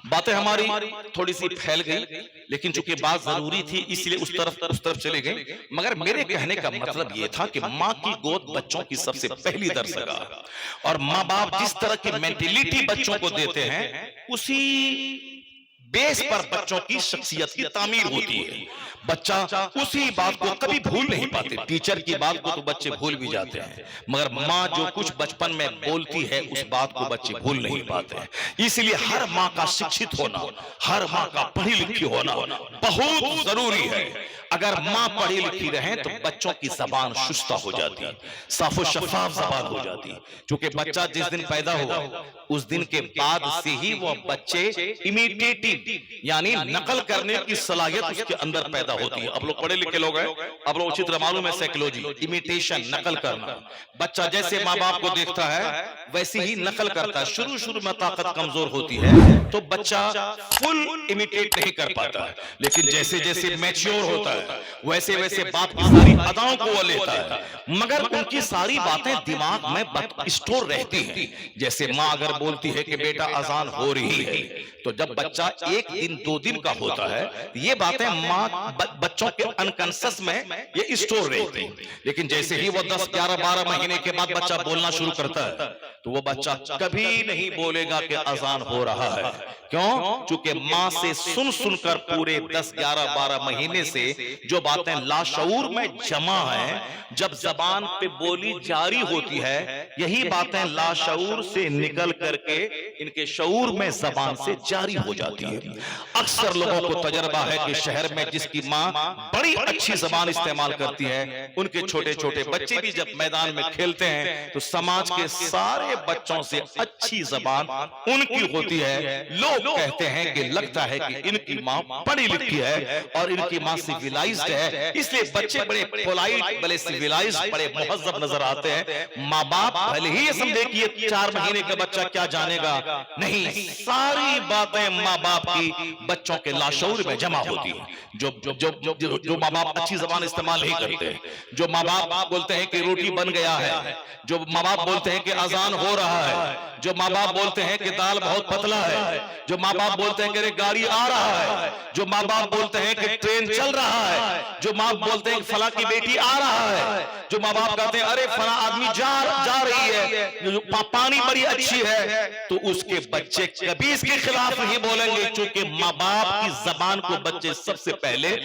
باتیں ہماری تھوڑی سی پھیل گئی، لیکن چونکہ بات ضروری تھی اس لیے اس طرف چلے گئے۔ مگر میرے کہنے کا مطلب یہ تھا کہ ماں کی گود بچوں کی سب سے پہلی درسگاہ، اور ماں باپ جس طرح کی مینٹیلیٹی بچوں کو دیتے ہیں اسی بیس پر بچوں کی شخصیت کی تعمیر ہوتی ہے۔ بچہ اسی بات کو کبھی بھول نہیں پاتے، ٹیچر کی بات کو تو بچے بھول بھی جاتے ہیں، مگر ماں جو کچھ بچپن میں بولتی ہے اس بات کو بچے بھول نہیں پاتے ہیں۔ اس لیے ہر ماں کا شکشت ہونا، ہر ماں کا پڑھی لکھی ہونا بہت ضروری ہے۔ اگر ماں پڑھی لکھی رہیں تو بچوں کی زبان شستہ ہو جاتی، صاف و شفاف زبان ہو جاتی، چونکہ بچہ جس دن پیدا ہوا اس دن کے بعد سے ہی وہ بچے امیٹیٹیو یعنی نقل کرنے کی صلاحیت اس کے اندر پیدا ہوتی ہے۔ اب لوگ پڑھے لکھے لوگ ہیں، اب لوگ اچھی طرح معلوم ہے سائیکولوجی، امیٹیشن نقل کرنا۔ بچہ جیسے ماں باپ کو دیکھتا ہے ویسے ہی نقل کرتا ہے۔ شروع میں طاقت کمزور ہوتی ہے تو بچہ فل امیٹیٹ نہیں کر پاتا ہے، لیکن جیسے جیسے میچیور ہوتا ہے ویسے ویسے باپ کی ساری اداؤں کو وہ لیتا ہے، مگر ان کی ساری باتیں دماغ میں اسٹور رہتی ہیں۔ جیسے ماں اگر بولتی ہے کہ بیٹا اذان ہو رہی ہے تو جب بچہ ایک دن دو دن کا ہوتا ہے یہ باتیں ماں بچوں کے انکانشس میں یہ اسٹور رہتی ہیں، لیکن جیسے ہی وہ 10 11 12 مہینے کے بعد بچہ بولنا شروع کرتا ہے تو وہ بچہ کبھی نہیں بولے گا کہ اذان ہو رہا ہے۔ کیوں؟ چونکہ ماں سے سن کر پورے 10 11 12 مہینے سے جو باتیں لاشعور میں جمع ہیں، جب زبان پہ بولی جاری ہوتی ہے یہی باتیں لاشعور سے نکل کر کے ان کے شعور میں زبان سے جاری ہو جاتی ہے۔ اکثر لوگوں کو تجربہ ہے کہ شہر میں جس کی ماں بڑی اچھی زبان استعمال کرتی ہے ان کے چھوٹے چھوٹے بچے بھی جب میدان میں کھیلتے ہیں تو سماج کے سارے بچوں سے اچھی زبان ان کی ہوتی ہے۔ لوگ کہتے ہیں کہ لگتا ہے کہ ان کی ماں پڑھی لکھی ہے اور ان کی ماں سیویلائزڈ ہے، اس لیے بچے بڑے پولائٹ، بڑے سیویلائزڈ، بڑے مہذب نظر آتے ہیں۔ ماں باپ بھلے ہی یہ سمجھے کہ یہ 4 مہینے کا بچہ کیا جانے گا، نہیں، ساری باتیں ماں باپ کی بچوں کے لاشعور میں جمع ہوتی ہیں۔ جو ماں باپ اچھی زبان استعمال نہیں کرتے، جو ماں باپ بولتے ہیں کہ روٹی بن گیا ہے، جو ماں باپ بولتے ہیں کہ اذان ہو رہا ہے، جو ماں باپ بولتے ہیں کہ دال بہت پتلا ہے، جو ماں باپ بولتے ہیں کہ گاڑی آ رہا ہے، جو ماں باپ بولتے ہیں کہ ٹرین چل رہا ہے، جو ماں باپ بولتے ہیں کہ فلاں کی بیٹی آ رہا ہے، جو ماں باپ کہتے ہیں ارے فلاں آدمی جا رہی ہے، پانی بڑی اچھی ہے، تو اس کے بچے کبھی اس کے خلاف نہیں بولیں گے، چونکہ ماں باپ کی زبان کو بچے سب سے پہلے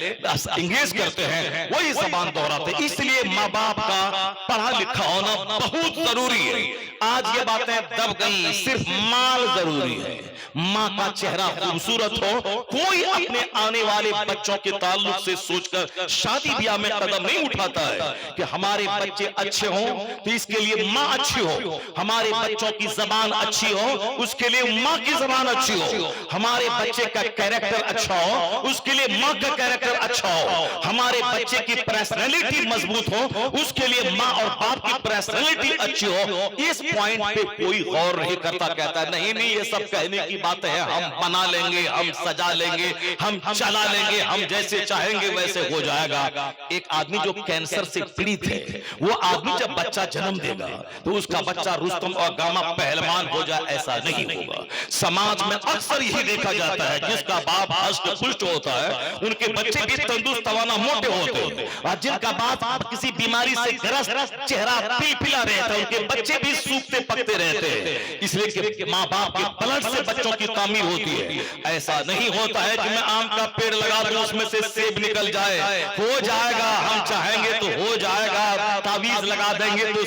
انگیز کرتے ہیں، وہی زبان دہراتے ہیں۔ اس لیے ماں باپ کا پڑھا لکھا ہونا بہت ضروری ہے۔ آج یہ باتیں دب گئی، صرف مال ضروری ہے، ماں کا چہرہ خوبصورت ہو، کوئی اپنے آنے والے بچوں کے تعلق سے سوچ کر شادی بیاہ میں قدم نہیں اٹھاتا ہے کہ ہمارے بچے اچھے ہوں تو اس کے لیے ماں اچھی ہو، ہمارے بچوں کی زبان اچھی ہو اس کے لیے ماں کی زبان اچھی ہو، ہمارے بچے کا کیریکٹر اچھا ہو اس کے لیے ماں کا کیریکٹر اچھا ہو، ہمارے بچے کی پرسنالٹی مضبوط ہو اس کے لیے ماں اور باپ کی پرسنالٹی اچھی ہو۔ اس پوائنٹ پہ کوئی غور نہیں کرتا، کہتا ہے نہیں یہ سب کہنے کی باتیں ہیں، ہم بنا لیں گے، ہم سجا لیں گے، ہم چلا لیں گے، ہم جیسے چاہیں گے ویسے ہو جائے گا۔ ایک آدمی جو کینسر سے پیڑت ہے وہ آدمی جب بچہ جنم دے گا تو اس کا بچہ رستم اور گاما پہلوان ہو جائے ایسا نہیں ہوگا۔ سماج میں اکثر یہی دیکھا جاتا ہے جس کا باپ ہشت پشت ہوتا ہے ان کے بچے بھی تندرست توانا موٹے ہوتے ہیں، اور جن کا باپ کسی بیماری سے گرست چہرہ پلا رہتا ہے ان کے بچے بھی سوکھتے پکتے رہتے ہیں، اس لیے کہ ماں باپ کے بلڈ سے بچوں کی تعمیر ہوتی ہے۔ ایسا نہیں ہوتا ہے کہ میں آم کا پیڑ لگا دوں اس میں سے سیب نکل جائے، ہو جائے گا، ہم چاہیں گے تو ہو جائے گا، تعویذ لگا دیں گے تو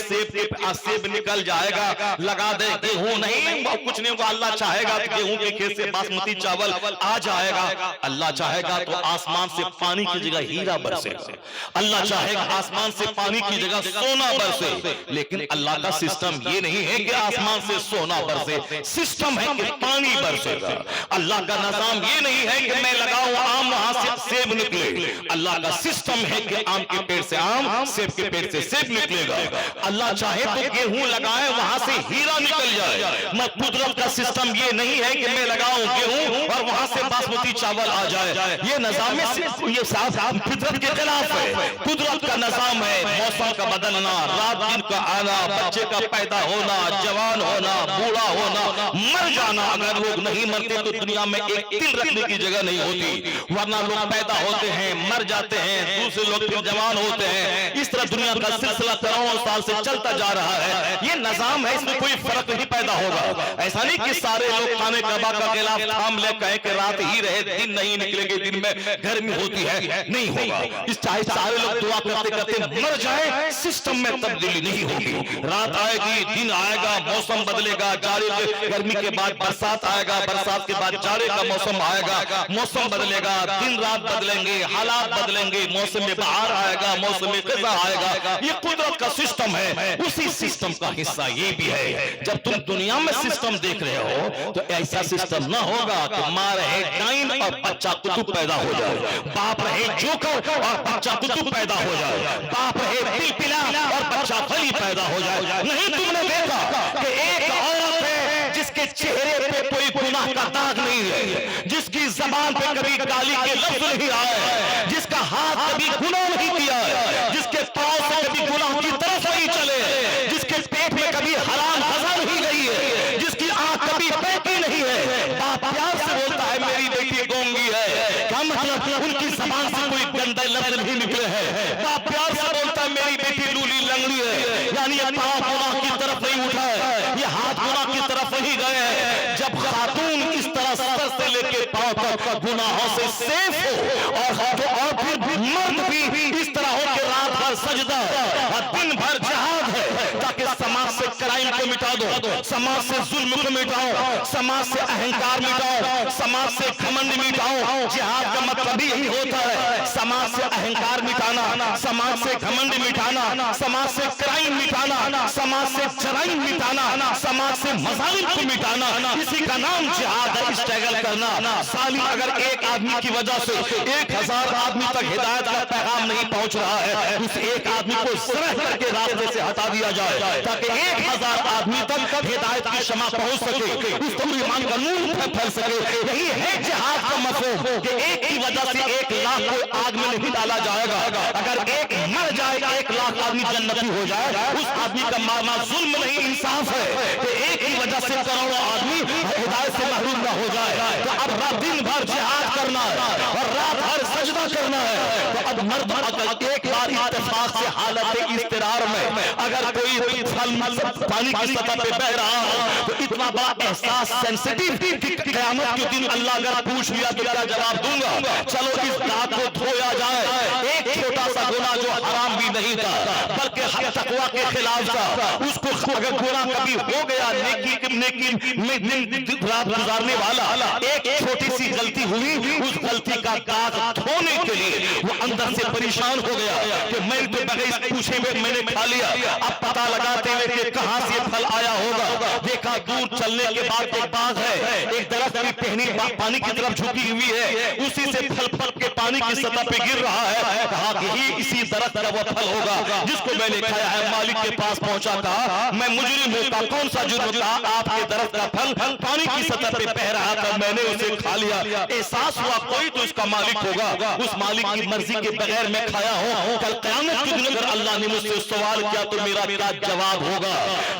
سیب نکل جائے گا، لگا دیں گیہوں نہیں کچھ نہیں ہوگا، اللہ چاہے گا تو گیہوں کے کھیت سے باسمتی چاول آ جائے گا، اللہ چاہے گا تو آسمان سے پانی کی جگہ ہیرا برسے گا، اللہ چاہے گا آسمان سے پانی کی جگہ سونا برسے، لیکن اللہ کا سسٹم یہ نہیں ہے کہ آسمان سے سونا برسے، سسٹم ہے کہ پانی برسے گا۔ اللہ کا نظام یہ نہیں ہے کہ میں لگاؤں آم وہاں سے سیب نکلے، اللہ کا سسٹم ہے کہ آم کے پیڑ سے آم، سیب کے پیڑ سے سیب نکلے گا۔ اللہ چاہے تو گیہوں لگائے وہاں سے ہیرا نکل جائے، قدرت کا سسٹم یہ نہیں ہے کہ میں لگاؤں گیہوں اور وہاں سے बासमती चावल आ जाए। ये निजाम ये साहब फितरत के खिलाफ है, कुदरत का निजाम है। मौसम का बदलना, रात दिन का आना, बच्चे का पैदा होना, जवान होना, बूढ़ा होना, मर जाना। अगर लोग नहीं मरते तो दुनिया में एक तिल रखने की जगह नहीं होती, वरना लोग पैदा होते हैं, मर जाते हैं, दूसरे लोग फिर जवान होते हैं। इस तरह दुनिया का सिलसिला करोड़ों साल से चलता जा रहा है। ये निजाम है, इसमें कोई फर्क नहीं पैदा होगा। ऐसा नहीं कि सारे लोग खाने कबा का खिलाफ थाम ले कहें कि रात ही रहे, दिन नहीं निकलेंगे, दिन में गर्मी होती है, नहीं होगा। इस चाहे सारे लोग दुआ करते करते मर जाए, सिस्टम में तब्दीली नहीं होगी। रात आएगी, दिन आएगा, मौसम बदलेगा, जाड़े गर्मी के बाद बरसात आएगा, बरसात के बाद जाड़े का मौसम आएगा, मौसम बदलेगा, दिन रात बदलेंगे, हालात बदलेंगे, मौसम में बहार आएगा, मौसम में क़ज़ा आएगा। ये कुदरत का सिस्टम है। उसी सिस्टम का हिस्सा ये भी है। जब तुम दुनिया में सिस्टम देख रहे हो तो ऐसा सिस्टम ना होगा कि माँ रहे डाइन और बच्चा कुतुब पैदा हो जाए, बाप रहे जोकर और बच्चा कुतुब पैदा हो जाए, बाप रहे पिलपिला और बच्चा फली पैदा हो जाए। नहीं, तुमने देखा कि एक औरत है जिसके चेहरे पे कोई गुनाह का दाग नहीं है, जिसकी जबान पे कभी गाली के लफ्ज नहीं आए हैं, जिसका हाथ कभी गुनाह नहीं किया है, जिसके पांव से कभी गुनाह की तरफ नहीं चले, जिसके पेट में कभी हराम फजा नहीं गई है, जिसकी आंख कभी बहती नहीं है। बाप प्यार से बोलता है मेरी बेटी गोंगी है, क्या मतलब उनकी जबान से कोई गंदे लफ्ज नहीं निकले हैं। बाप प्यार से बोलता है मेरी बेटी लूली लंगड़ी है, यानी ये पांव गुनाह की तरफ नहीं उठा है, ये हाथ गुनाह की तरफ नहीं गए हैं। जब खातून इस तरह सर से लेके पांव तक गुनाहों से सेफ हो और फिर मर्द भी इस तरह हो कि रात भर सजदा और दिन भर जिहाद है ताकि समाज से क्राइम को मिटा दो, समाज से जुल्म को मिटाओ, समाज से अहंकार मिटाओ, समाज से घमंड मिटाओ। जिहाद का मतलब ही यही होता है, समाज से अहंकार मिटाना, समाज से घमंड मिटाना, समाज से क्राइम मिटाना, समाज से जराइम मिटाना, समाज से मजालिम को मिटाना। इसी का नाम जिहाद है, स्ट्रगल करना। साली अगर एक आदमी की वजह से 1000 आदमी तक हिदायत का पैगाम नहीं पहुंच रहा है, उस एक आदमी को सरह करके रास्ते से हटा दिया जाए ताकि 1000 आदमी तक हिदायत की शमा पहुंच सके, उस तो ईमान का नूर फैल सके। यही है जिहाद का मफहूम कि एक की वजह से 1 लाख को आग में नहीं डाला जाएगा। अगर एक मर जाए, 1 लाख आदमी जन्नती हो जाए, उस आदमी का मारना जुल्म नहीं, इंसाफ है कि एक की वजह से करोड़ों आदमी हिदायत से महरूम न हो जाए। तो अब रात दिन भर जिहाद करना है और रात भर सजदा करना है। तो अब मर्द अगर एक बार इत्तेफाक से हालत इज़्तिरार में अगर कोई फल पानी की सतह पे बह रहा हो तो इतना बड़ा एहसास सेंसिटिव कि क़यामत के दिन अल्लाह अगर पूछ लिया तो क्या जवाब दूंगा? चलो इस दाग को धोया जाए। एक छोटा सा गुनाह जो हराम भी नहीं था बल्कि तकवा के खिलाफ था, उसको अगर गुनाह कभी हो गया, नेकी में रात गुजारने वाला एक छोटी सी गलती हुई, उस गलती का दाग धोने के लिए वो अंदर से परेशान हो गया कि मैं तो बगैर पूछे में मैंने खा लिया। अब पता लगाते हुए कि कहां से फल आया होगा, देखा दूर चलने के बाद एक बाग है, एक दरख्त की टहनी पानी की तरफ झुकी हुई है, उसी से फल पल के पानी की सतह पे गिर रहा है। कहा कि ही इसी दरख्त का वो फल होगा जिसको मैंने खाया है। मालिक के पास पहुंचा, कहा मैं मुजरिम होता, कौन सा जुर्म था? आपके दरख्त का फल पानी की सतह पे बह रहा था, मैंने उसे खा लिया। एहसास हुआ कोई तो इसका मालिक होगा, उस मालिक की मर्जी के बगैर मैं खाया हूं। कल क़यामत के दिन अगर अल्लाह ने मुझसे सवाल किया तो मेरा क्या जवाब होगा?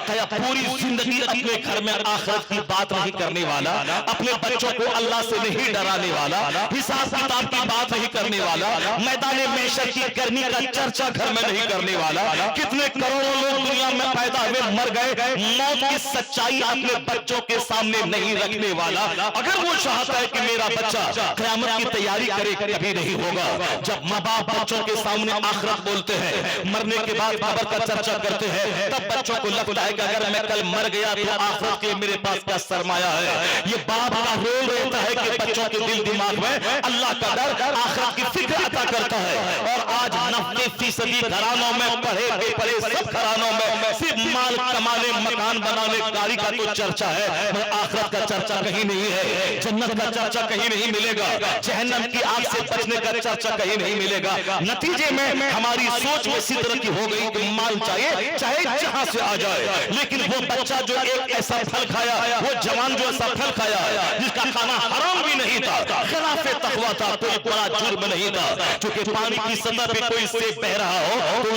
क्या पूरी जिंदगी अपने घर में आखिरत की बात नहीं करने वाला, अपने बच्चों को अल्लाह से नहीं डराने वाला, हिसाब किताब की बात नहीं करने वाला, मैदान मैशर की गर्मी का चर्चा घर में नहीं करने वाला। कितने करोड़ों लोग दुनिया में पैदा हुए, मर गए, मौत की सच्चाई अपने बच्चों के सामने नहीं रखने वाला। अगर वो चाहता है कि मेरा बच्चा क़यामत की तैयारी करे, कभी नहीं होगा। जब माँ बाप बच्चों के सामने आखिरत बोलते हैं, मरने के बाद कब्र का चर्चा करते हैं, तब बच्चों को लगता है कि अगर मैं कल मर गया तो आखिरत के मेरे पास क्या सरमाया है। ये बाप का रोल रहता है कि बच्चों के दिल दिमाग में अल्लाह का डर, आखिरत की फिक्र अता करता है। और आज 90% घरानों में, पढ़े बेपढ़े सब घरानों में सिर्फ माल कमाने, मकान बनाने, गाड़ी का तो चर्चा है, मगर आखिरत का चर्चा कहीं नहीं है, जन्नत का चर्चा कहीं नहीं मिलेगा, जहन्नम की आग से बचने का चर्चा कहीं नहीं मिलेगा। नतीजे में हमारी सोच में इसी तरह की हो गई कि माल चाहिए चाहे जहां से आ जाए। लेकिन वो बच्चा जो एक ऐसा फल खाया, वो जवान जो ऐसा फल खाया जिसका खाना हराम भी नहीं था, तकवा था, कोई बड़ा जुर्म नहीं था। क्योंकि पानी की सतह पे कोई सेब बह रहा हो तो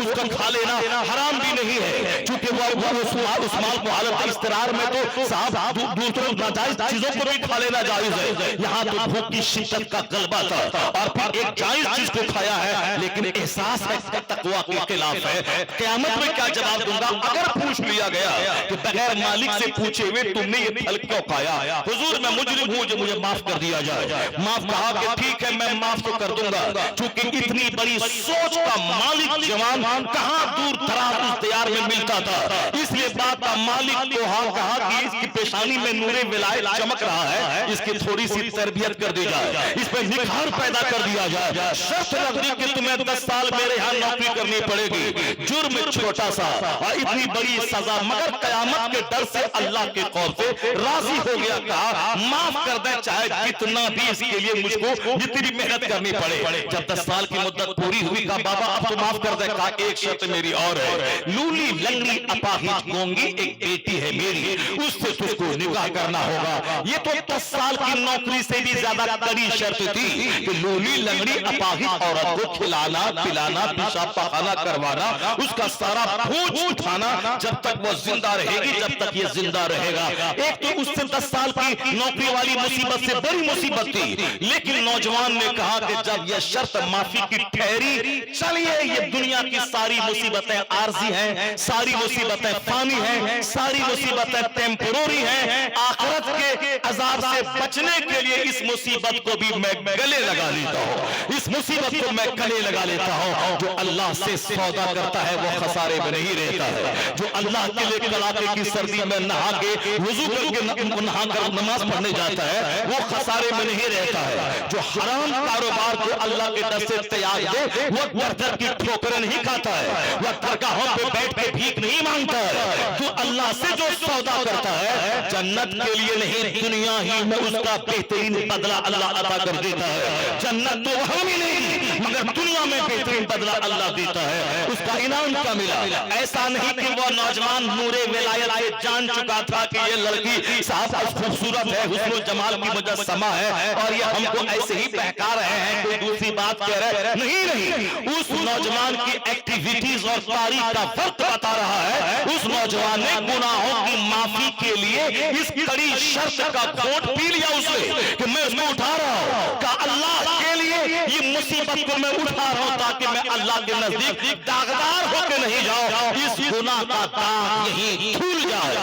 उसका खा लेना हराम भी नहीं है, क्योंकि वो उस माल को हालत इस्तरार में तो साहब दूसरों नाजायज चीजों को भी खा लेना जायज है। यहाँ तो भूख की शिद्दत का गलबा था और फिर एक जायज चीज को खाया है, लेकिन एहसास है तकवा के खिलाफ है। क़यामत में क्या जवाब दूंगा अगर पूछ लिया गया कि बगैर मालिक से पूछे हुए तुमने ये फल क्यों खाया? हुजूर मैं मुजरिम हूं, जो मुझे माफ कर दिया जाए। माफ कहा कि ठीक है मैं माफ तो कर दूंगा, क्योंकि इतनी बड़ी सोच का मालिक जवान कहां दूर दराज उस दयार में मिलता था। इसलिए बात का मालिक को हाँ कहा कि इसकी पेशानी में नूरे विलायत चमक रहा है, इसकी थोड़ी सी तरबियत कर दी जाए, इस पर निखार पैदा कर दिया जाए। शर्त रख दी कि तुम्हें 10 साल मेरे यहाँ नौकरी करनी पड़ेगी, जुर्म छोटा सा और इतनी बड़ी सजा, मगर कयामत के डर से अल्लाह के कौल से राजी हो गया, कहा माफ कर दे चाहे जितना भी इसके लिए मुझको जितनी मेहनत करनी पड़े। जब 10 साल की मुद्दत पूरी हुई कहा बाबा अब तो माफ कर दे। कहा एक शर्त मेरी और है, लूली लंगड़ी अपाहिज गूंगी एक बेटी है मेरी, उससे तुझको निकाह करना होगा। ये तो 10 साल की नौकरी से भी ज्यादा कड़ी शर्त थी कि लूली लंगड़ी अपाहिज औरत को खिलाना पिलाना पेशाब पखाना करवाना, उसका सारा बोझ उठाना जब तक वो जिंदा रहेगी, जब तक ये जिंदा रहेगा। एक तो उससे 10 साल की नौकरी वाली मुसीबत से बड़ी मुसीबत थी, लेकिन नौजवान ने कहा कि जब यह शर्त माफी की ठहरी, चलिए ये दुनिया की सारी मुसीबतें आर्जी हैं, सारी मुसीबतें फानी हैं, सारी मुसीबतें टेम्पोररी हैं, आखिरत के अजाब से बचने के लिए इस मुसीबत को भी मैं गले लगा लेता हूँ, इस मुसीबत को मैं गले लगा लेता हूँ। जो अल्लाह से सौदा करता है वो खसारे में नहीं रहता है, जो अल्लाह के लिए कड़ाके की सर्दी में नहा के वुजू करके नहा कर नमाज पढ़ने जाता है वो खसारे में नहीं रहता है। जो हराम कारोबार को अल्लाह के डर से त्याग दे वो दर की ठोकरें नहीं खाता है, वह दरगाहों पे बैठ के भीख नहीं मांगता है। जो अल्लाह से जो सौदा करता है जन्नत के लिए नहीं दुनिया ही में उसका बेहतरीन बदला अल्लाह अता कर देता है। जन्नत तो वहां भी नहीं मगर दुनिया में बेहतरीन बदला अल्लाह देता है, उसका इनाम क्या मिला? ऐसा नहीं कि वो नौजवान नूरे विलायत से जान चुका था कि ये लड़की साहब खूबसूरत है, हुस्न जमाल की मुजस्समा है और ये हमको ऐसे ही बहका रहे हैं, कोई दूसरी बात कह रहे हैं नहीं। उस नौजवान की एक्टिविटीज और तारीख का वक्त बता रहा है। उस नौजवान ने गुनाहों की माफी के लिए इस कड़ी शर्त का घोट पी लिया उसने कि मैं उसको उठा रहा हूँ, का अल्लाह के लिए ये मुसीबत को मैं उठा रहा हूँ ताकि मैं अल्लाह के नजदीक दागदार होकर नहीं जाऊं। इस गुनाह का दाग यहीं धुल जाए,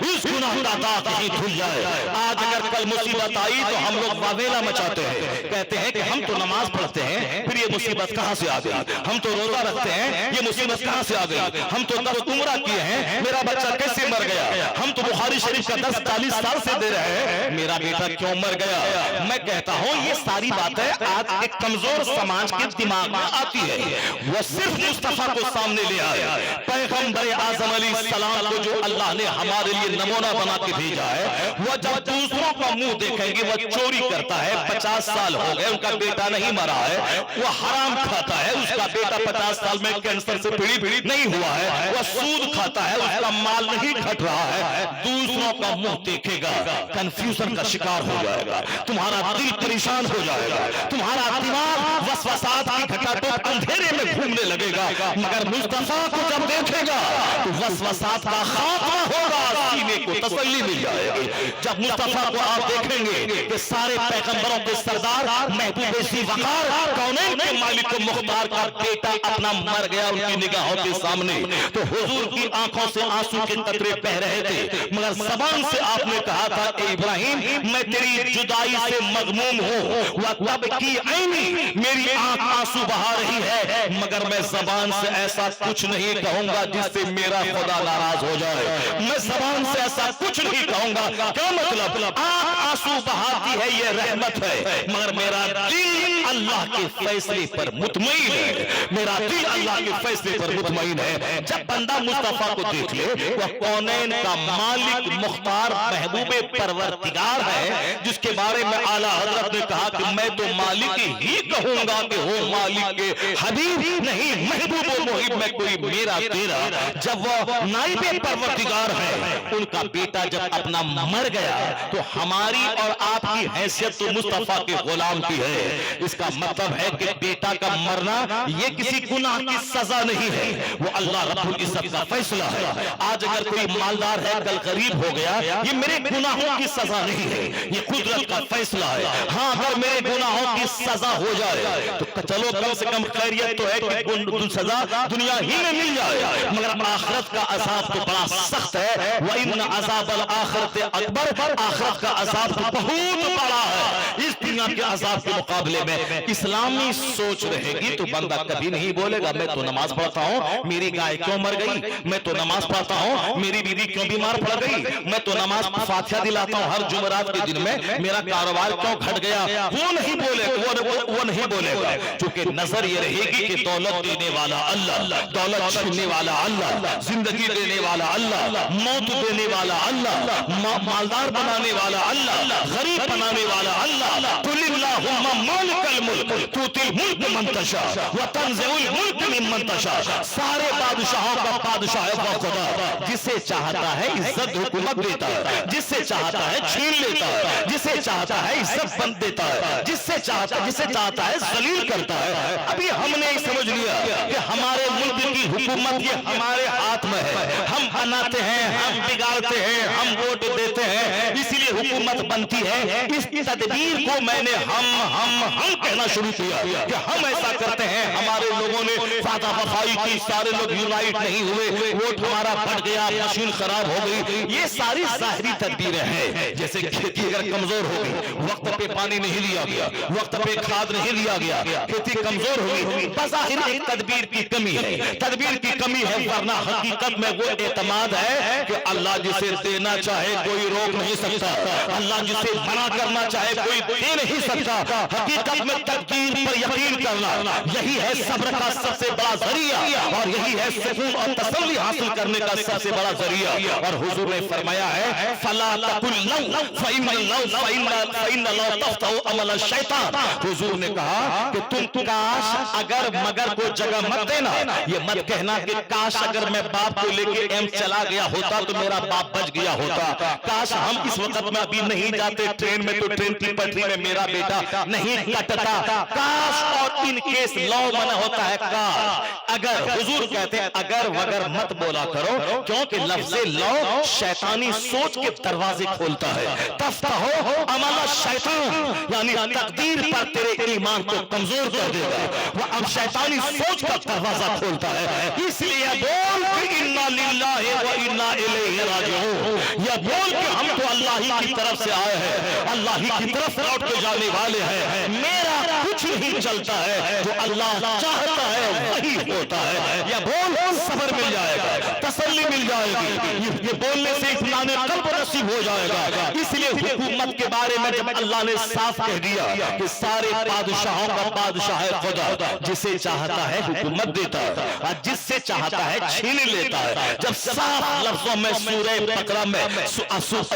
इस गुनाह का दाग यहीं धुल जाए। आज अगर कल मुसीबत आई तो हम लोग वावेला मचाते हैं, कहते हैं कि हम तो नमाज पढ़ते हैं फिर ये मुसीबत कहां से आ गई, हम तो रोजा रखते हैं ये मुसीबत कहां से आ गई, हम तो 10 उम्रा किए हैं मेरा बच्चा कैसे मर गया, हम तो बुखारी शरीफ का 10-40 साल से दे रहे हैं मेरा बेटा क्यों मर गया। मैं कहता हूं ये सारी बातें आज एक कमजोर समाज के दिमाग में आती है। वो सिर्फ मुस्तफा को सामने ले आया, पैगंबर आजम अलैहिस्सलाम को जो अल्लाह ने हमारे लिए नमूना बना के भेजा है, वो जब दूसरों का मुंह देखेंगे वो चोरी करता है 50 साल हो गए उनका बेटा नहीं मरा है, वो हराम खाता है उसका बेटा 50 साल में कैंसर से पीड़ित नहीं हुआ है, वो सूद खाता है उसका माल नहीं घट रहा है, दूसरों का मुंह देखेगा कंफ्यूजन का शिकार हो जाएगा, तुम्हारा दिल परेशान हो जाएगा, तुम्हारा दिमाग वसवसात की घटाटोप अंधेरे में घूमने लगेगा। मगर मुस्तफा को जब देखेगा तो वसवसात का खात्मा होगा, सीने को तसल्ली मिल जाएगी। जब मुस्तफा को आप देखेंगे कि सारे पैगंबरों के सरदार महबूब वकार कौनैन के मालिक मुख्तार का बेटा अपना मर गया उनकी निगाहों के सामने, तो हुजूर की आंखों से आंसू के कतरे बह रहे थे, मगर ज़बान से आपने कहा था कि इब्राहिम मैं तेरी जुदाई से मगमूम हूँ, वह तब की ऐनी मेरी आंख आंसू बहा रही है, मगर मैं ज़बान से ऐसा कुछ नहीं कहूंगा जिससे मेरा खुदा नाराज हो जाए, मैं ज़बान से ऐसा कुछ नहीं कहूंगा। क्या मतलब? आंख आंसू बहाती है ये रहमत है, मगर मेरा दिल अल्लाह के फैसले पर मुतमईन है, मेरा दिल अल्लाह के फैसले पर मुतमईन है। जब बंदा मुस्तफा को देख ले वह कौनैन का मालिक मुख्तार महबूबे परवरदिगार है, जिसके बारे में आला हजरत ने कहा कि मैं तो मालिक ही कहूंगा कि हो मालिक के हबीब, नहीं महबूब व मुहिब में कोई मेरा तेरा। जब वो नाइबे परवरदिगार है, उनका बेटा जब अपना मर गया तो हमारी और आपकी हैसियत तो मुस्तफा के गुलाम की है। इसका मतलब है कि बेटा का मरना ये किसी गुनाह की सजा नहीं है, वो अल्लाह रब्बुल इज्जत का फैसला है। आज अगर कोई मालदार है कल गरीब हो गया, ये मेरे गुनाहों की सजा नहीं है, ये कुदरत का फैसला है। हाँ, अगर मेरे गुनाहों की सजा हो जाए तो चलो कम से कम खैरियत तो है कि सजा दुनिया ही में मिल जाए, मगर आखिरत का अज़ाब तो बड़ा सख्त है। व इन अज़ाबल आखिरत अकबर, आखिरत का अज़ाब तो बहुत बड़ा है। इस दुनिया के अज़ाब के मुकाबले में इस्लामी सोच रहेगी तो बंदा कभी नहीं बोलेगा मैं तो नमाज पढ़ता हूँ, मेरी गाय क्यों मर गई, मैं तो नमाज पढ़ता हूँ, मेरी बीवी क्यों बीमार पड़ गई, मैं तो नमाज फातिहा दिलाता हूँ हर जुमेरात के दिन में, मेरा कारोबार क्यों घट गया, वो नहीं बोलेगा, वो नहीं बोलेगा। क्योंकि नजर ये रहेगी कि दौलत देने वाला अल्लाह, दौलत छीनने वाला अल्लाह, जिंदगी देने वाला अल्लाह, मौत देने वाला अल्लाह, मालदार बनाने वाला अल्लाह, गरीब बनाने वाला अल्लाह। कुलिल्लाहुम्मा मालिकल मुल्क तुतिल मुल्क मन तशा व तंज़िउल मुल्क मिम्मन तशा। सारे बादशाहों का बादशाह है वो खुदा, जिसे चाहता है इज्जत हुकूमत देता है, जिससे चाहता है छीन लेता है, जिसे चाहता है इज्जत बंद देता है, जिसे चाहता है जलील करता है। अभी हमने समझ लिया कि हमारे मुल्क की हुकूमत ये हमारे हाथ में है, हम बनाते हैं, हम बिगाड़ते हैं, हम वोट देते हैं, इसीलिए हुकूमत बनती है। इस तदबीर को मैंने हम कहना शुरू किया कि हम ऐसा करते हैं, हमारे लोगों ने वादा वफाई की, सारे लोग यूनाइट नहीं हुए, वोट हमारा फट गया, मशीन खराब हो गई, ये सारी जाहिरी तदबीरें हैं। जैसे खेती अगर कमजोर हो गई, वक्त पे पानी नहीं दिया गया, वक्त पे खाद नहीं दिया गया, खेती कमजोर हो गई, बज़ाहिर एक तदबीर की कमी है, तदबीर की कमी है, वरना हकीकत में वो एतमाद है कि अल्लाह जिसे देना चाहे कोई रोक नहीं सकता, अल्लाह जिसे मना करना चाहे कोई दे नहीं सकता। हकीकत में तकदीर पर यकीन करना यही है सब्र का सबसे बड़ा जरिया, और यही है सुकून और तसल्ली हासिल करने का सबसे बड़ा जरिया। और हुजूर ने फरमाया है फला तकुल लौ फइन्न लौ तफ्तहु अमल शैतान। हुजूर ने कहा कि तुम काश अगर मगर को जगह मत देना, ये मत कहना कि काश अगर मैं बाप को लेके एम चला गया होता तो मेरा बाप बच गया होता, काश हम इस वक्त में अभी नहीं जाते ट्रेन में तो ट्रेन की पटरी में मेरा बेटा नहीं कटता, काश और इन केस लौ मना होता है काश। अगर हुजूर कहते हैं अगर वगर मत बोला करो, क्योंकि लफ्ज़े लौ शैतानी सोच के दरवाजे खोलता है। तफ्तहु अमल शैतान, यानी तकदीर पर तेरे ईमान को कमजोर कर देगा, वह अब शैतानी सोच का दरवाजा खोलता है। इसलिए बोल कि इन्ना लिल्लाहि व इन्ना इलैहि राजिऊन, यह बोल कि हम तो अल्लाह ही की तरफ से आए हैं, अल्लाह ही की तरफ लौट के जाने वाले हैं, मेरा कुछ नहीं चलता है, जो अल्लाह चाहता है वही होता है। यह बोल सब्र मिल जाएगा, तसल्ली मिल जाएगी, ये बोलने से इत्मीनान क़ल्ब नसीब हो जाएगा। इसलिए हुकूमत के बारे में जब अल्लाह ने साफ कह दिया कि सारे बादशाहों का बादशाह है खुदा, जिसे चाहता है हुकूमत देता है और जिससे चाहता है छीन लेता है, जब साफ लफ्जों में सूरह बकरा में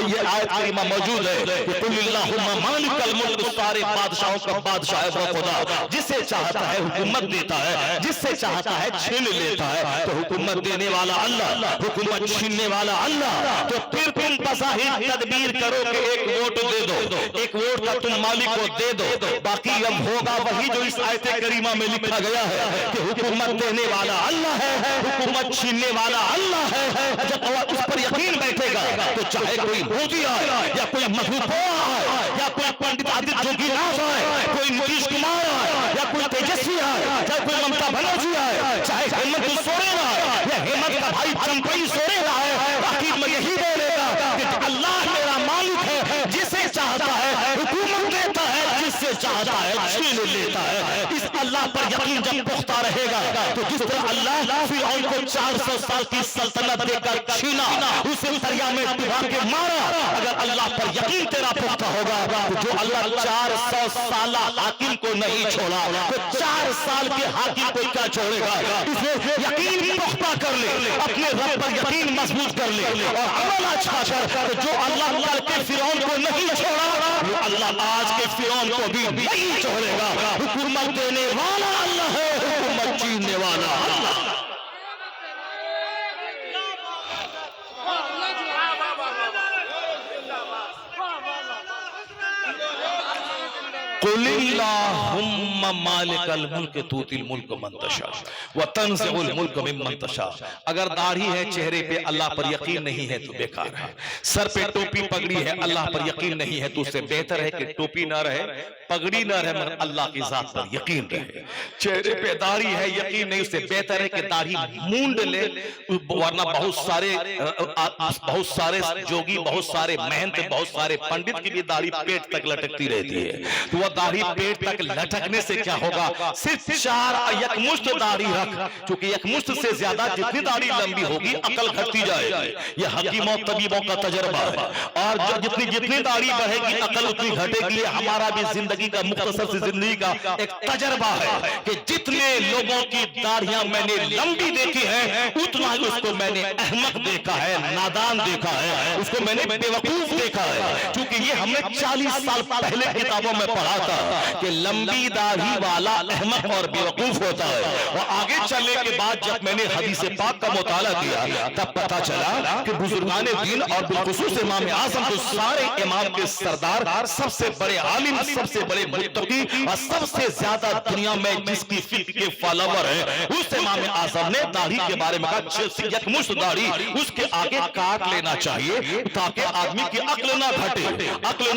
ये आयत करीमा मौजूद है कि कुलिल्लाहुम्मा मालिकल मुल्क, सारे बादशाहों का बादशाह है वो खुदा, जिसे चाहता है हुकूमत देता है, जिससे चाहता है छीन लेता है। तो हुकूमत देने वाला अल्लाह, हुकूमत छीनने वाला अल्लाह, तो फिर तुम बज़ाहिर तदबीर करो कि एक वोट दे दो, एक वोट का तुम मालिक को दे दो, बाकी अब होगा वही जो इस आयत करीमा में लिखा गया है कि हुकूमत देने वाला अल्लाह है, हुकूमत छीनने वाला अल्लाह है। जब उस पर यकीन बैठेगा तो चाहे कोई मोदी आए या कोई मधुपुर आए या कोई पंडित आदित्य जोगीनाथ आए, कोई नीतीश कुमार आए या कोई तेजस्वी आए, चाहे कोई ममता बनर्जी आए, चाहे हेमंत सोरेन आए या हेमंत का भाई चंपई सोरेन आए, आखिर में यही बोलेगा कि अल्लाह मेरा मालिक है, जिसे चाहता है हुकूमत देता है, जिससे चाहता है छीन लेता है। इस अल्लाह पर यकीन जब पुख्ता रहेगा तो जिस तरह अल्लाह फिरौन को 400 साल की सल्तनत देकर छीना, उसे दरिया में डुबा के मारा, अगर अल्लाह पर यकीन तेरा पुख्ता होगा तो جو اللہ 400 سالہ حاکم کو نہیں چھوڑا تو 4 سال کے حاکم کو کیا چھوڑے گا؟ اس لیے یقین پختہ کر لے، اپنے رب پر یقین مضبوط کر لے اور عمل اچھا کر. جو اللہ کل کے فرعون کو نہیں چھوڑا وہ اللہ آج کے فرعون کو بھی نہیں چھوڑے گا. حکومت دینے والا اللہ ہے، حکومت چھیننے والا اللہ. قل اللہم مالک الملک تؤتی الملک من تشاء وتنزع الملک ممن تشاء. اگر داڑھی ہے چہرے پہ اللہ پر یقین نہیں ہے تو بیکار ہے. سر پہ ٹوپی پگڑی ہے اللہ پر یقین نہیں ہے تو اس سے بہتر ہے کہ ٹوپی نہ رہے پگڑی نہ رہے مگر اللہ کی ذات پر یقین رہے. چہرے پہ داڑھی ہے یقین نہیں، اس سے بہتر ہے کہ داڑھی مونڈ لے، ورنہ بہت سارے جوگی، بہت سارے مہنت، بہت سارے پنڈت کی بھی داڑھی پیٹ تک لٹکتی رہتی ہے. تو وہ داڑھی پیٹ تک لٹکنے سے کیا ہوگا؟ صرف 4 یک مشت داڑھی رکھ، چونکہ یک مشت سے زیادہ جتنی داڑھی لمبی ہوگی عقل گھٹتی جائے گی. یہ حکیموں طبیبوں کا تجربہ ہے. اور جتنی داڑھی بڑھے گی عقل اتنی گھٹے گی. ہمارا بھی زندگی کا مختصر سی زندگی کا ایک تجربہ ہے کہ جتنے لوگوں کی داڑھیاں میں نے لمبی دیکھی ہیں اتنا ہی اس کو میں نے احمق دیکھا ہے، نادان دیکھا ہے، اس کو میں نے بے وقوف دیکھا ہے. چونکہ یہ ہم نے 40 سال پہلے کتابوں میں پڑھا تھا کہ لمبی داڑھی والا احمق اور بے وقوف ہوتا ہے. اور آگے چلنے کے بعد جب میں نے حدیث پاک کا مطالعہ کیا تب پتہ چلا کہ بزرگان دین اور بالخصوص امام اعظم تو سارے امام کے سردار، سب سے بڑے عالم، سب سے بڑے متقی اور سب سے زیادہ دنیا میں جس کی فقہ کے فالوور ہیں، اس امام اعظم نے داڑھی کے بارے میں کہا یک مشت داڑھی اس کے آگے کاٹ لینا چاہیے تاکہ آدمی کی عقل نہ گھٹے، عقل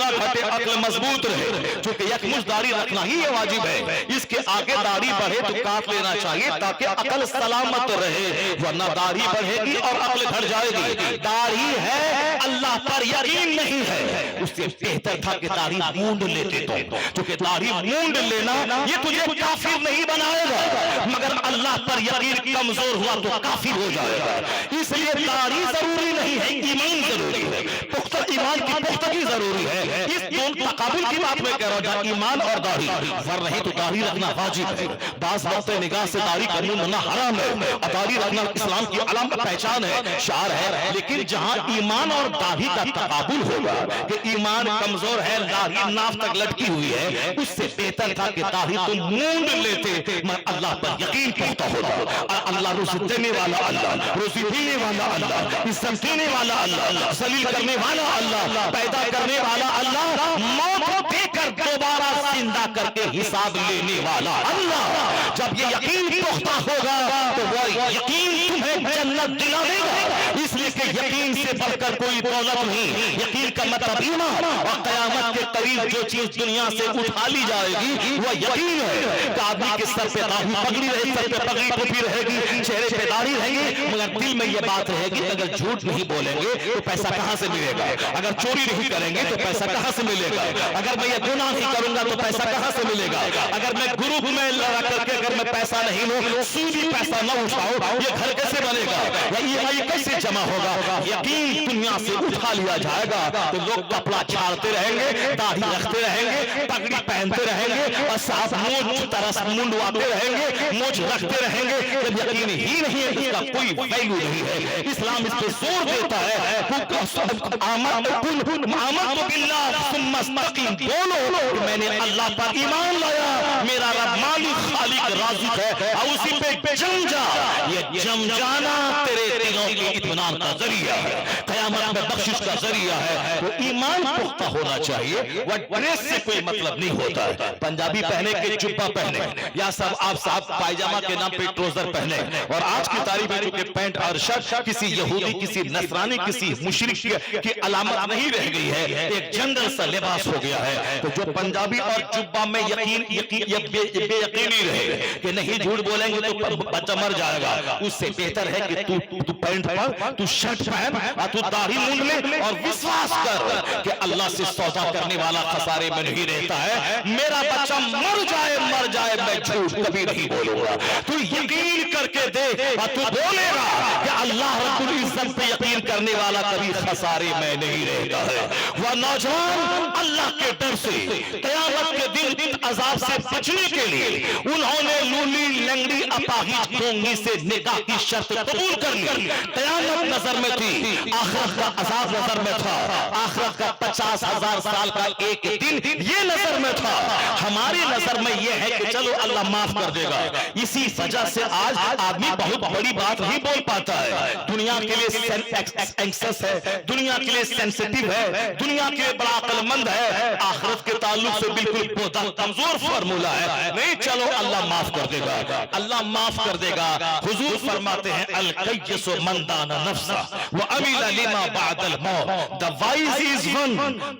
مضبوط رہے. چونکہ یک مشت داڑھی رکھنا ہی یہ واجب ہے. اس کے آگے داڑھی بڑھے تو کاٹ لینا چاہیے تاکہ عقل سلامت رہے، ورنہ داڑھی بڑھے گی اور عقل گھٹ جائے گی. داڑھی ہے اللہ پر یقین نہیں ہے، اس سے بہتر تھا کہ داڑھی مونڈ لیتے تو. چونکہ داڑھی مونڈ لینا یہ تجھے کافر نہیں بنائے گا، مگر اللہ پر یقین کمزور ہوا تو کافر ہو جائے گا. اس لیے داڑھی ضروری نہیں ہے، ایمان ضروری ہے. پختہ ایمان کی پختگی ضروری ہے. اس دونوں تقابل کی بات میں کہہ رہا ہوں، ایمان اور داڑھی. ور نہیں تو داڑھی رکھنا واجب ہے. بعض نقطۂ نگاہ سے داڑھی کا منہ ہونا حرام ہے. داڑھی رکھنا اسلام کی علامت پہچان ہے، شعار ہے. لیکن جہاں ایمان اور داڑھی کا تقابل ہوگا کہ ایمان کمزور ہے، داڑھی ناف تک لٹکی ہوئی ہے، اس سے بہتر تھا کہ داڑھی تم مونڈ لیتے مگر اللہ پر یقین پختہ ہوتا. اللہ روزی دینے والا اللہ، روزی دینے والا اللہ، عزت دینے والا اللہ، ذلیل کرنے والا اللہ، پیدا کرنے والا اللہ، موت دے کر دوبارہ زندہ کر کے حساب لینے والا اللہ. جب یہ یقین پختہ ہوگا تو وہ یقین تمہیں جنت دلا دے گا. اس لیے کہ یقین سے بڑھ کر کوئی دولت نہیں. یقین کا مطلب ایمان. اور قیامت کے قریب جو چیز دنیا سے اٹھا لی جائے گی وہ یقین ہے کہ آدمی کے سر پہ داڑھی پگڑی رہے گی، سر پہ پگڑی ٹوپی رہے گی، چہرے پہ داڑھی رہے گی، مگر دل میں یہ بات رہے گی اگر جھوٹ نہیں بولیں گے تو پیسہ کہاں سے ملے گا؟ اگر چوری نہیں کریں گے تو پیسہ کہاں سے ملے گا؟ اگر میں یہ گناہ نہیں کروں گا تو پیسہ کہاں سے ملے گا؟ اگر میں گروپ میں لڑا کر کے اگر میں پیسہ نہیں لوں، سودی پیسہ نہ اٹھاؤ، یہ گھر کیسے بنے گا؟ یہ کیسے جمع ہوگا؟ یقین دنیا سے اٹھا لیا جائے گا تو لوگ کپڑا چھاڑتے رہیں گے، داڑھی رکھتے رہیں گے، پگڑی پہنتے رہیں گے اور صاف مونچھ طرح منڈواتے رہیں گے، مونچھ رکھتے رہیں گے. جب یقین ہی نہیں ہے اس کا کوئی ویلیو نہیں ہے. اسلام اس پہ زور دیتا ہے آمنت باللہ ثم استقم، بولو کہ میں نے اللہ پر ایمان لایا، میرا رب مالک خالق رازق ہے، اور اسی پہ جم جا. یہ جم جانا تیرے دلوں کے اطمینان کا ذریعہ ہے، قیامت میں بخشش کا ذریعہ ہے. تو ایمان پختہ ہونا چاہیے. وہ ڈریس سے کوئی مطلب نہیں ہوتا ہے. پنجابی پہنے کے جبہ پہنے یا سب آپ صاحب پائجامہ کے نام پہ ٹروزر پہنے، اور آج کی تاریخ میں چونکہ پینٹ اور شرٹ کسی یہودی، کسی نصرانی، کسی مشرک کی علامت نہیں رہ گئی ہے، ایک جنرل سا لباس ہو گیا ہے. تو جو پنجابی اور جبہ میں بے یقینی رہے کہ نہیں جھوٹ بولیں گے تو بچہ مر جائے گا، اس سے بہتر ہے کہ تو پینٹ پہن، تو شرٹ پہن اور تو दाढ़ी मूंड ले और विश्वास कर कि अल्लाह से सौदा करने वाला खसारे में नहीं रहता है। मेरा बच्चा मर जाए मैं झूठ कभी नहीं बोलूंगा। तू यकीन करके दे और तू बोलेगा कि अल्लाह रब्बुल इज्जत पे यकीन करने वाला कभी खसारे में नहीं रहता है। वह नौजवान अल्लाह के डर से क़यामत के दिन अजाब से बचने के लिए उन्होंने लूली लंगड़ी अपाहिज ढोंगी से निकाह की शर्त कबूल कर ली। क़यामत नजर में थी, आखिरत का अजाब नजर में था, आखिरत का 50,000 साल का एक दिन ये नजर में था। हमारी नजर में ये है कि चलो अल्लाह माफ कर देगा। इसी वजह से आज आदमी बहुत बड़ी बात नहीं बोल पाता है। दुनिया के लिए एंक्शस है, दुनिया के लिए सेंसिटिव है, दुनिया के लिए बड़ा अक्लमंद है, आखिरत के ताल्लुक से बिल्कुल कमजोर फार्मूला है। नहीं, चलो अल्लाह माफ कर देगा, अल्लाह माफ कर देगा। हुजूर फरमाते हैं अल कय्यसु मन दाना नफ्सा व अमिला लिमा बअदल मौत। द वाइज इज वन,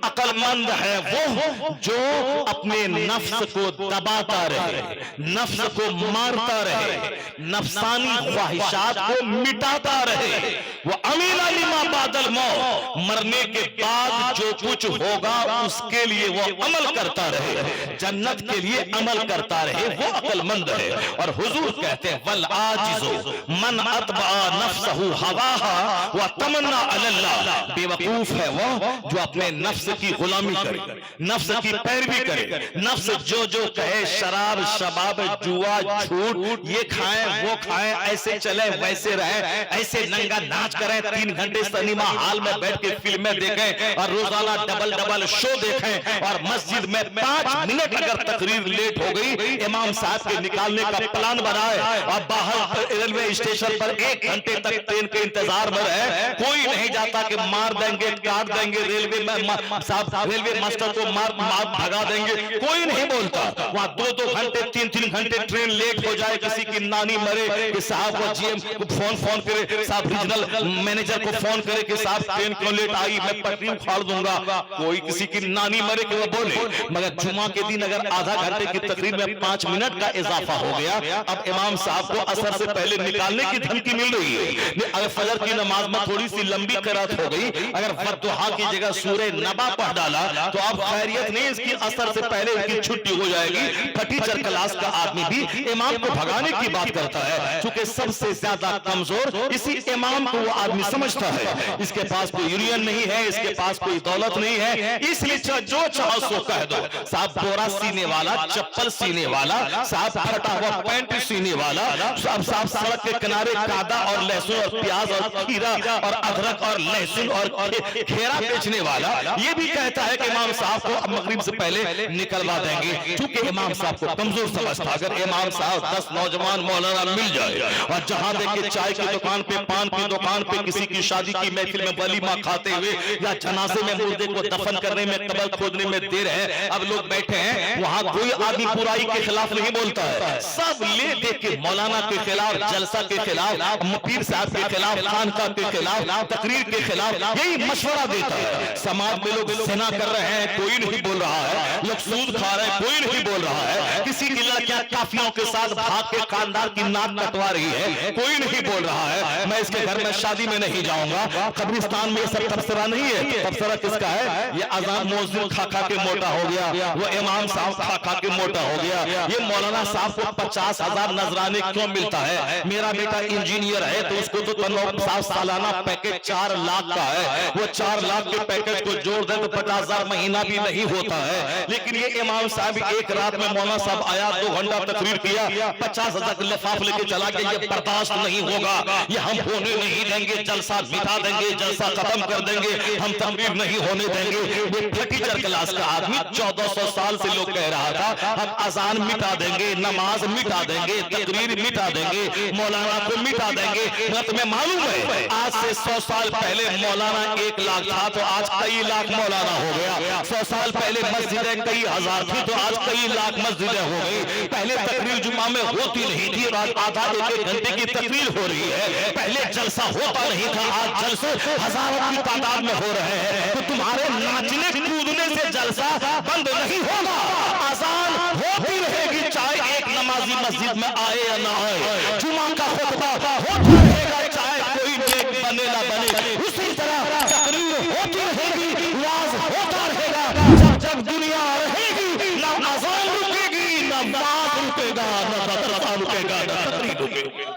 अक्लमंद है वो जो अपने नफ्स को दबाता रहे, नफ्स को मारता रहे, नफसानी ख्वाहिशात को मिटाता रहे। वो अमीला लिमा बादल मौत, मरने के बाद जो कुछ होगा उसके लिए वो अमल करता रहे, जन्नत के लिए अमल करता रहे, वो अक्लमंद है। और हुजूर कहते हैं वल आजिज़ु मन अतबा नफ्सहु हवाहा व तमन्ना अलल्लाह। बेवकूफ है वो जो अपने नफ्स की गुलामी करे, नफ्स की पैरवी करे, नफ्स जो जो कहे शराब शबाब जुआ झूठ ये खाएं वो खाएं, ऐसे चले वैसे रहे, ऐसे नंगा नाच करें, 3 घंटे सिनेमा हॉल में बैठ के फिल्में देखें और रोजाना डबल शो देखें, और मस्जिद में 5 मिनट अगर तकरीर लेट हो गई इमाम साहब के निकालने का प्लान बनाए और बाहर रेलवे स्टेशन पर 1 घंटे तक ट्रेन के इंतजार में रहे। कोई नहीं जाता कि मार देंगे काट देंगे, रेलवे मास्टर को मार भगा देंगे, कोई नहीं बोलता। वहां 2-2 घंटे 3-3 घंटे ट्रेन लेट हो जाए, किसी की नानी मरे कि साहब को जीएम को फोन करे, साहब रीजनल मैनेजर को फोन करे कि साहब ट्रेन क्यों लेट आई, मैं पटरी उखाड़ दूंगा। कोई किसी की नानी मरे कि वो बोले। मगर जुमा के दिन अगर आधा घंटे की तकरीर में 5 मिनट का इजाफा हो गया, अब इमाम साहब को असर से पहले निकालने की धमकी मिल रही है। अगर फजर की नमाज में थोड़ी सी लंबी करात हो गई, अगर वद्दुहा की जगह सूरह नबा पढ़ डाला तो अब खैरियत नहीं, इसकी असर से पहले इसकी छुट्टी हो जाएगी। फटीचर क्लास का आदमी भी इमाम को भगाने की बात करता है, क्योंकि सबसे ज्यादा कमजोर इसी इमाम को वो आदमी समझता है। इसके पास कोई यूनियन नहीं है, इसके पास कोई दौलत नहीं है, इसलिए जो चाहो सो कह दो। साहब बोरा सीने वाला, चप्पल सीने वाला, साहब फटा हुआ पैंट सीने वाला, साहब सड़क के किनारे कादा और लहसुन और प्याज और खीरा और अदरक और लहसुन और खेरा बेचने वाला, ये भी कहता है कि इमाम साहब को अब मगरिब से पहले निकलवा देंगे, क्योंकि इमाम साहब को कमजोर समझता। अगर इमाम साहब 10 नौजवान मौलाना मिल जाए और जहां देखे चाय की दुकान पे, पान की दुकान पे, किसी की शादी की महफिल में वलीमा खाते हुए या जनाजे में मुर्दे को दफन करने में, कब्र खोदने में देर है, अब लोग बैठे हैं, वहां कोई आदमी बुराई के खिलाफ नहीं बोलता है। सब ले दे के मौलाना के खिलाफ, जलसा के खिलाफ, मुफीर साहब के खिलाफ, खानका के खिलाफ, तकरीर के खिलाफ यही मशवरा देता है। समाज में लोग ज़िना कर रहे हैं, कोई नहीं बोल रहा है, लोग सूद खा रहे हैं, कोई नहीं बोल रहा है, किसी की लड़कियां काफियों के साथ भाग के खानदार की नाक कटवा रही है, कोई नहीं बोल रहा है। मैं इसके घर में शादी में नहीं जाऊंगा, कब्रिस्तान में ये सब तबसरा नहीं है। तबसरा किसका है? ये अजान मौजूद खा खा के मोटा हो गया, वो इमाम साहब खा खा के मोटा हो गया। ये मौलाना साहब को 50,000 नजराने क्यों मिलता है? मेरा बेटा इंजीनियर है तो उसको तो सालाना पैकेज 4 लाख का है, वो 4 लाख के पैकेज को जोड़ दे तो 50,000 महीना भी नहीं होता है। लेकिन ये इमाम साहब एक रात में मौलाना साहब आया, 2 घंटा तकरीर किया, 50,000 का लिफाफ लेके चला गया। ये बर्दाश्त नहीं होगा, ये हम होने नहीं देंगे, जलसा मिटा देंगे, जलसा खत्म कर देंगे, हम तकरीर नहीं होने देंगे। ये फटीचर क्लास का आदमी 1400 साल से लोग कह रहा था हम अजान मिटा देंगे, नमाज मिटा देंगे, तकरीर मिटा देंगे, मौलाना को मिटा देंगे। मैं तुम्हें मालूम है आज से 100 साल पहले मौलाना 1 लाख था तो आज कई लाख मौलाना हो गया। 100 साल पहले मस्जिदें कई हजार थी तो आज कई लाख मस्जिदें हो गई। पहले तकरीर जुम्मा में होती नहीं थी, आज आधा 1-1 घंटे की तकरीर हो रही है। पहले जलसा होता नहीं था, आज जलसे हजारों की तादाद में हो रहे हैं। तो तुम्हारे नाचने कूदने से जलसा बंद नहीं होगा, आसान होती रहेगी, चाहे एक नमाजी मस्जिद में आए या ना आए। जुम्मा का खुतबा होता रहेगा, चाहे कोई नेक बने ना बने। उसी तरह رکے گا، نہ مدرسہ رکے گا، نہ تقریر رکے گا۔